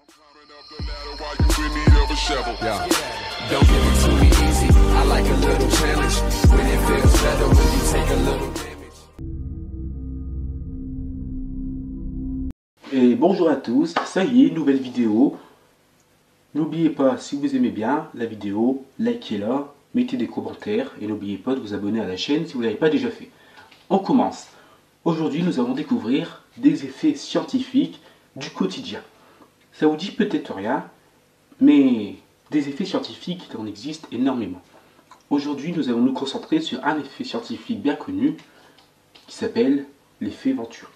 Climbing up the ladder while you in need of a shovel. Yeah. Don't give it to me easy. I like a little challenge. When it feels better when you take a little damage. Et bonjour à tous, ça y est, nouvelle vidéo. N'oubliez pas, si vous aimez bien la vidéo, likez-la, mettez des commentaires et n'oubliez pas de vous abonner à la chaîne si vous ne l'avez pas déjà fait. On commence. Aujourd'hui, nous allons découvrir des effets scientifiques du quotidien. Ça vous dit peut-être rien, mais des effets scientifiques, il en existe énormément. Aujourd'hui, nous allons nous concentrer sur un effet scientifique bien connu qui s'appelle l'effet Venturi.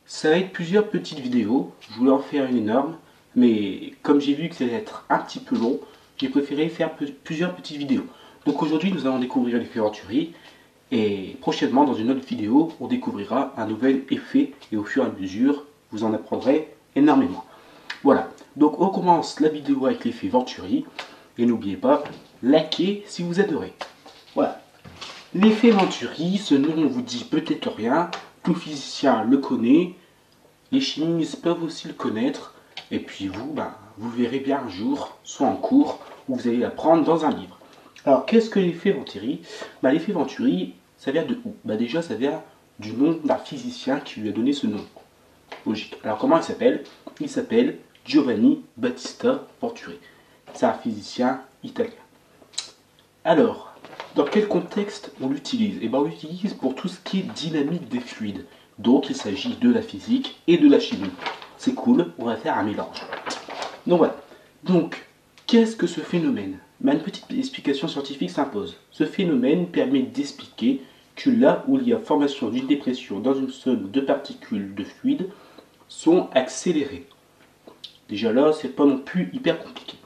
Ça va être plusieurs petites vidéos, je voulais en faire une énorme, mais comme j'ai vu que ça allait être un petit peu long, j'ai préféré faire plusieurs petites vidéos. Donc aujourd'hui, nous allons découvrir l'effet Venturi, et prochainement, dans une autre vidéo, on découvrira un nouvel effet, et au fur et à mesure, vous en apprendrez énormément. Voilà, donc on commence la vidéo avec l'effet Venturi, et n'oubliez pas, likez si vous adorez. Voilà, l'effet Venturi, ce nom vous dit peut-être rien, tout physicien le connaît, les chimistes peuvent aussi le connaître, et puis vous, vous verrez bien un jour, soit en cours, ou vous allez l'apprendre dans un livre. Alors qu'est-ce que l'effet Venturi? L'effet Venturi, ça vient de où? Déjà, ça vient du nom d'un physicien qui lui a donné ce nom. Logique. Alors comment il s'appelle? Il s'appelle Giovanni Battista Venturi. C'est un physicien italien. Alors, dans quel contexte on l'utilise? On l'utilise pour tout ce qui est dynamique des fluides. Donc il s'agit de la physique et de la chimie. C'est cool, on va faire un mélange. Donc voilà. Donc, qu'est-ce que ce phénomène? Une petite explication scientifique s'impose. Ce phénomène permet d'expliquer que là où il y a formation d'une dépression dans une somme de particules de fluide sont accélérées. Déjà là, c'est pas non plus hyper compliqué.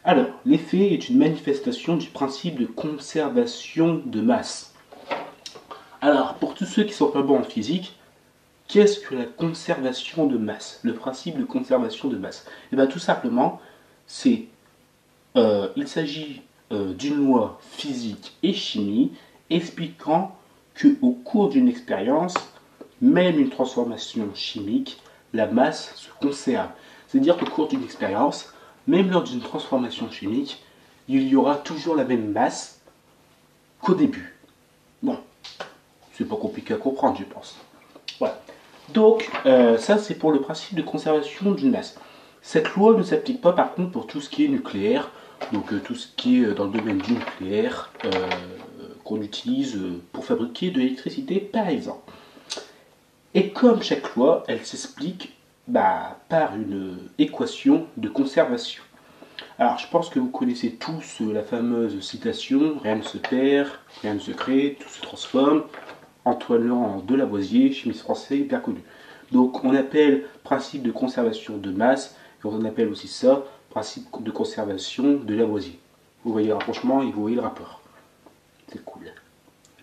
Alors, l'effet est une manifestation du principe de conservation de masse. Alors, pour tous ceux qui sont pas bons en physique, qu'est-ce que la conservation de masse? Le principe de conservation de masse? Tout simplement, il s'agit d'une loi physique et chimie expliquant qu'au cours d'une expérience, même une transformation chimique, la masse se conserve. C'est-à-dire qu'au cours d'une expérience, même lors d'une transformation chimique, il y aura toujours la même masse qu'au début. Bon, c'est pas compliqué à comprendre, je pense. Voilà. Donc, ça c'est pour le principe de conservation d'une masse. Cette loi ne s'applique pas par contre pour tout ce qui est nucléaire, donc tout ce qui est dans le domaine du nucléaire, qu'on utilise pour fabriquer de l'électricité par exemple. Et comme chaque loi, elle s'explique par une équation de conservation. Alors je pense que vous connaissez tous la fameuse citation « Rien ne se perd, rien ne se crée, tout se transforme ». Antoine de Lavoisier, chimiste français bien connu. Donc on appelle principe de conservation de masse, et on appelle aussi ça principe de conservation de Lavoisier. Vous voyez le rapprochement et vous voyez le rapport. C'est cool.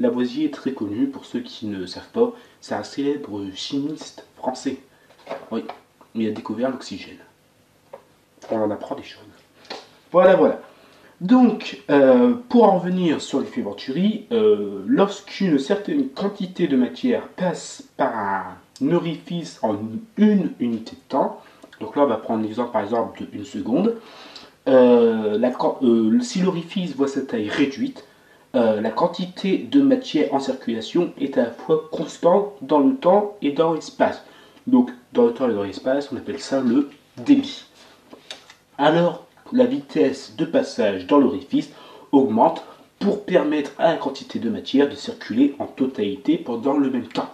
Lavoisier est très connu, pour ceux qui ne savent pas, c'est un célèbre chimiste français. Oui, il a découvert l'oxygène. On en apprend des choses. Voilà. Donc, pour en revenir sur l'effet Venturi, lorsqu'une certaine quantité de matière passe par un orifice en une unité de temps, donc là on va prendre l'exemple par exemple de 1 seconde, si l'orifice voit sa taille réduite, la quantité de matière en circulation est à la fois constante dans le temps et dans l'espace. Donc dans le temps et dans l'espace, on appelle ça le débit. Alors, la vitesse de passage dans l'orifice augmente pour permettre à la quantité de matière de circuler en totalité pendant le même temps.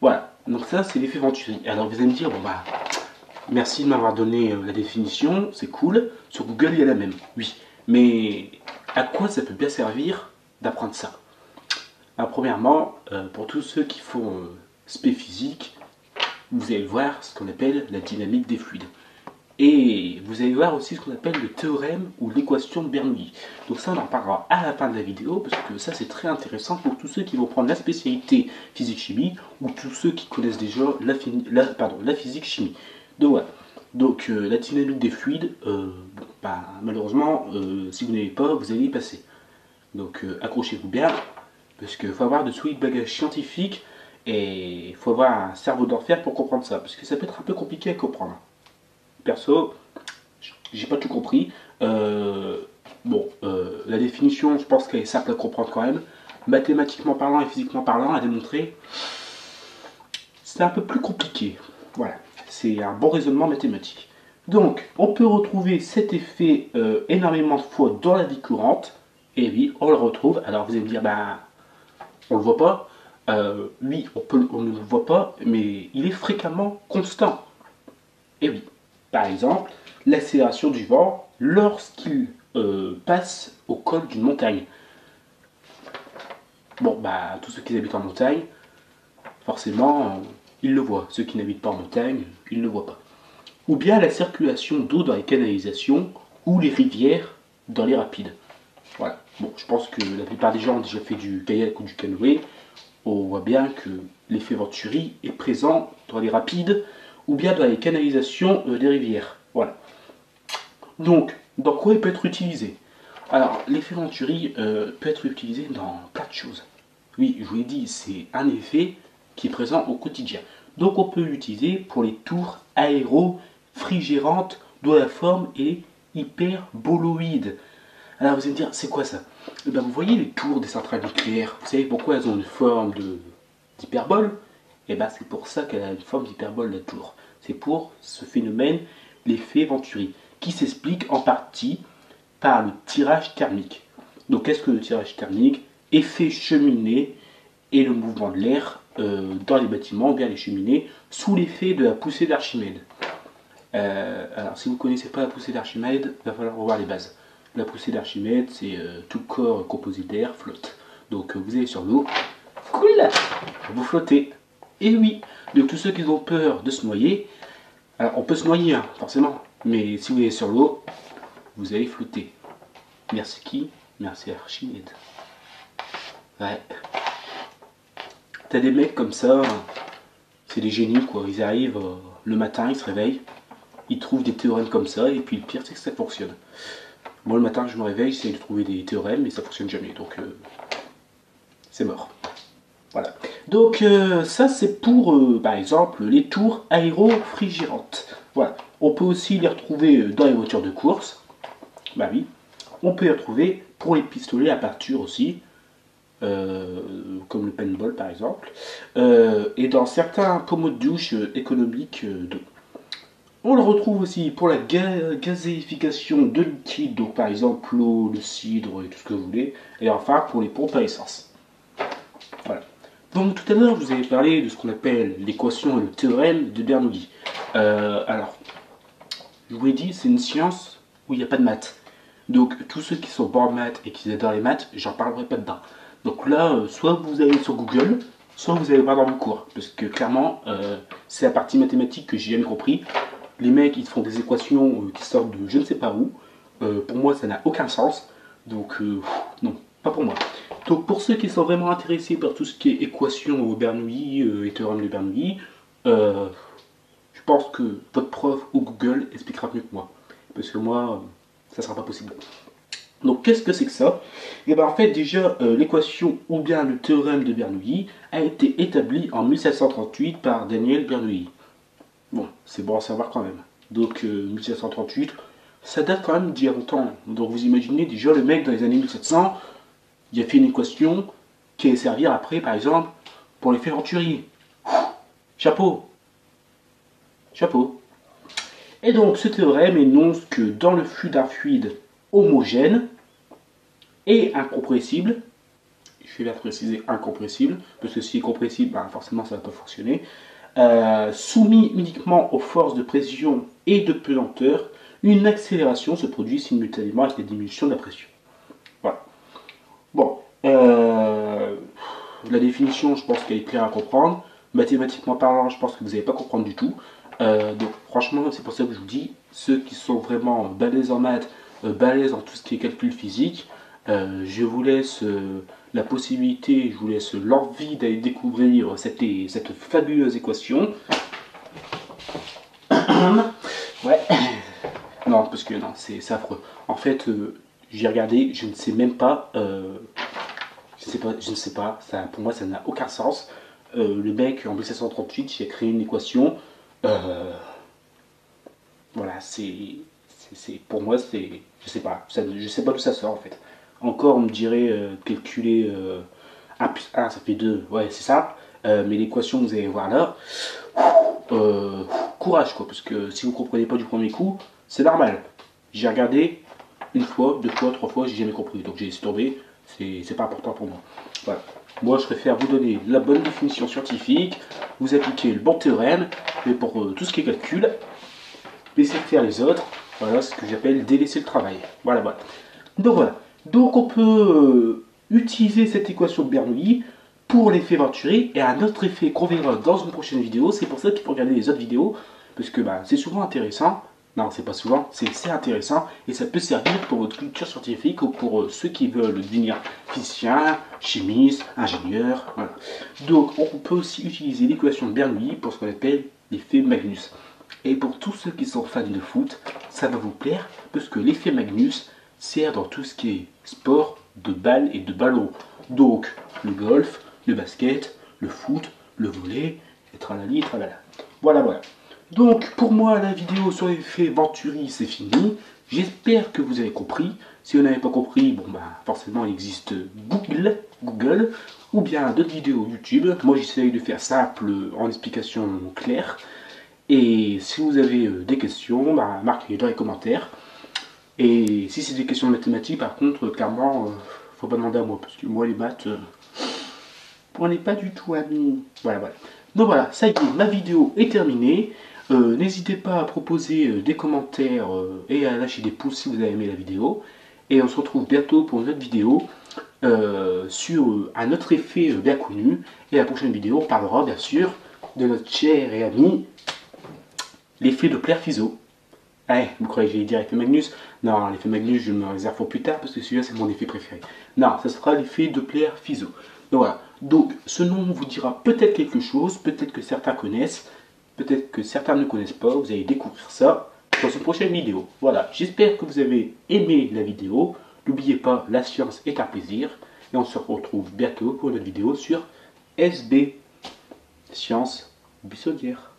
Voilà, donc ça c'est l'effet Venturi. Alors vous allez me dire, merci de m'avoir donné la définition, c'est cool, sur Google il y a la même. Oui, mais à quoi ça peut bien servir d'apprendre ça? Alors premièrement, pour tous ceux qui font spé physique, vous allez voir ce qu'on appelle la dynamique des fluides. Et vous allez voir aussi ce qu'on appelle le théorème ou l'équation de Bernoulli. Donc ça on en parlera à la fin de la vidéo parce que ça c'est très intéressant pour tous ceux qui vont prendre la spécialité physique-chimie ou tous ceux qui connaissent déjà la physique-chimie. Donc voilà. Donc la dynamique des fluides, malheureusement si vous n'avez pas, vous allez y passer. Donc accrochez-vous bien parce qu'il faut avoir de solides bagages scientifiques et il faut avoir un cerveau d'enfer pour comprendre ça parce que ça peut être un peu compliqué à comprendre. perso, j'ai pas tout compris. La définition, je pense qu'elle est simple à comprendre quand même. Mathématiquement parlant et physiquement parlant, à démontrer, c'est un peu plus compliqué. Voilà, c'est un bon raisonnement mathématique. Donc, on peut retrouver cet effet énormément de fois dans la vie courante. Et oui, on le retrouve. Alors vous allez me dire, bah, on le voit pas. Oui, on ne le voit pas, mais il est fréquemment constant. Et oui, par exemple, l'accélération du vent lorsqu'il passe au col d'une montagne. Bon, bah, tous ceux qui habitent en montagne, forcément, ils le voient. Ceux qui n'habitent pas en montagne, ils ne le voient pas. Ou bien la circulation d'eau dans les canalisations ou les rivières dans les rapides. Voilà. Bon, je pense que la plupart des gens ont déjà fait du kayak ou du canoë. On voit bien que l'effet Venturi est présent dans les rapides ou bien dans les canalisations des rivières. Voilà. Donc, dans quoi il peut être utilisé? Alors, l'effet Venturi peut être utilisé dans plein de choses. Oui, je vous l'ai dit, c'est un effet qui est présent au quotidien. Donc, on peut l'utiliser pour les tours aéro-frigérantes dont la forme est hyperboloïde. Alors, vous allez me dire, c'est quoi ça? Eh bien, vous voyez les tours des centrales nucléaires, vous savez pourquoi elles ont une forme d'hyperbole? Eh bien, c'est pour ça qu'elle a une forme d'hyperbole, la tour. C'est pour ce phénomène, l'effet Venturi, qui s'explique en partie par le tirage thermique. Donc, qu'est-ce que le tirage thermique? Effet cheminée et le mouvement de l'air dans les bâtiments, bien les cheminées, sous l'effet de la poussée d'Archimède. Alors, si vous ne connaissez pas la poussée d'Archimède, il va falloir revoir les bases. La poussée d'Archimède, c'est tout corps composé d'air flotte. Donc, vous allez sur l'eau, cool, vous flottez. Et oui, donc tous ceux qui ont peur de se noyer, alors on peut se noyer, hein, forcément, mais si vous allez sur l'eau, vous allez flotter. Merci qui? Merci Archimède. Ouais. T'as des mecs comme ça, c'est des génies quoi, ils arrivent le matin, ils se réveillent, ils trouvent des théorèmes comme ça, et puis le pire c'est que ça fonctionne. Moi le matin je me réveille, j'essaie de trouver des théorèmes, mais ça fonctionne jamais, donc c'est mort. Voilà. Donc ça c'est pour par exemple les tours aéro-frigérantes. Voilà. On peut aussi les retrouver dans les voitures de course. Bah oui. On peut les retrouver pour les pistolets à peinture aussi. Comme le paintball par exemple, et dans certains pommeaux de douche économiques d'eau. On le retrouve aussi pour la gazéification de liquide, donc par exemple l'eau, le cidre et tout ce que vous voulez, et enfin pour les pompes à essence. Voilà. Donc tout à l'heure je vous avais parlé de ce qu'on appelle l'équation et le théorème de Bernoulli. Alors, je vous l'ai dit, c'est une science où il n'y a pas de maths. Donc tous ceux qui sont bons en maths et qui adorent les maths, j'en parlerai pas dedans. Donc là, soit vous allez sur Google, soit vous allez voir dans mon cours. Parce que clairement, c'est la partie mathématique que j'ai jamais compris. Les mecs, ils font des équations qui sortent de je ne sais pas où. Pour moi, ça n'a aucun sens. Donc, non, pas pour moi. Donc, pour ceux qui sont vraiment intéressés par tout ce qui est équation au Bernoulli et théorème de Bernoulli, je pense que votre prof ou Google expliquera mieux que moi. Parce que moi, ça ne sera pas possible. Donc qu'est-ce que c'est que ça? Et bien en fait déjà l'équation ou bien le théorème de Bernoulli a été établi en 1738 par Daniel Bernoulli. Bon, c'est bon à savoir quand même. Donc 1738, ça date quand même d'il y a longtemps. Donc vous imaginez déjà le mec dans les années 1700, il a fait une équation qui allait servir après par exemple pour l'effet Venturi. Chapeau. Chapeau. Et donc ce théorème énonce que dans le flux d'un fluide homogène et incompressible, je vais la préciser incompressible, parce que si c'est compressible, ben forcément ça ne va pas fonctionner, soumis uniquement aux forces de pression et de pesanteur, une accélération se produit simultanément avec la diminution de la pression. Voilà. Bon, la définition, je pense qu'elle est claire à comprendre. Mathématiquement parlant, je pense que vous n'allez pas comprendre du tout. Donc franchement, c'est pour ça que je vous dis, ceux qui sont vraiment balèzes en maths, balèzes en tout ce qui est calcul physique, je vous laisse la possibilité, je vous laisse l'envie d'aller découvrir cette fabuleuse équation. Ouais. Non, parce que non, c'est affreux. En fait, j'ai regardé, je ne sais même pas, je ne sais pas, ça, pour moi ça n'a aucun sens. Le mec en 1738, il a créé une équation. Voilà, pour moi, je sais pas, je sais pas d'où ça sort en fait. Encore, on me dirait calculer 1 plus 1, ça fait 2, ouais, c'est ça. Mais l'équation que vous allez voir là, courage quoi, parce que si vous comprenez pas du premier coup, c'est normal. J'ai regardé une fois, 2 fois, 3 fois, j'ai jamais compris, donc j'ai laissé tomber, c'est pas important pour moi. Voilà. Moi, je préfère vous donner la bonne définition scientifique, vous appliquer le bon théorème, mais pour tout ce qui est calcul, laissez faire les autres. Voilà ce que j'appelle délaisser le travail. Voilà, voilà. Donc on peut utiliser cette équation de Bernoulli pour l'effet Venturi et un autre effet qu'on verra dans une prochaine vidéo. C'est pour ça qu'il faut regarder les autres vidéos, parce que c'est souvent intéressant. Non, c'est pas souvent, c'est intéressant et ça peut servir pour votre culture scientifique ou pour ceux qui veulent devenir physicien, chimiste, ingénieur. Voilà. Donc on peut aussi utiliser l'équation de Bernoulli pour ce qu'on appelle l'effet Magnus. Et pour tous ceux qui sont fans de foot, ça va vous plaire parce que l'effet Magnus sert dans tout ce qui est sport de balle et de ballon. Donc le golf, le basket, le foot, le volley, et tralali, et tralala. Voilà, voilà. Donc pour moi, la vidéo sur l'effet Venturi, c'est fini. J'espère que vous avez compris. Si vous n'avez pas compris, bon forcément il existe Google ou bien d'autres vidéos YouTube. Moi j'essaye de faire simple en explication claire. Et si vous avez des questions, marquez-les dans les commentaires. Et si c'est des questions de mathématiques, par contre, clairement, faut pas demander à moi, parce que moi, les maths, on n'est pas du tout amis. Voilà, voilà. Donc voilà, ça y est, ma vidéo est terminée. N'hésitez pas à proposer des commentaires et à lâcher des pouces si vous avez aimé la vidéo. Et on se retrouve bientôt pour une autre vidéo sur un autre effet bien connu. Et la prochaine vidéo, on parlera bien sûr de notre cher et ami l'effet Doppler-Fizeau. Ouais, vous croyez que j'allais dire l'effet Magnus? Non, l'effet Magnus, je me réserve pour plus tard parce que celui-là, c'est mon effet préféré. Non, ça sera l'effet Doppler-Fizeau. Donc voilà. Donc, ce nom vous dira peut-être quelque chose, peut-être que certains connaissent, peut-être que certains ne connaissent pas. Vous allez découvrir ça dans une prochaine vidéo. Voilà, j'espère que vous avez aimé la vidéo. N'oubliez pas, la science est un plaisir. Et on se retrouve bientôt pour une autre vidéo sur SB, Science Buissonnière.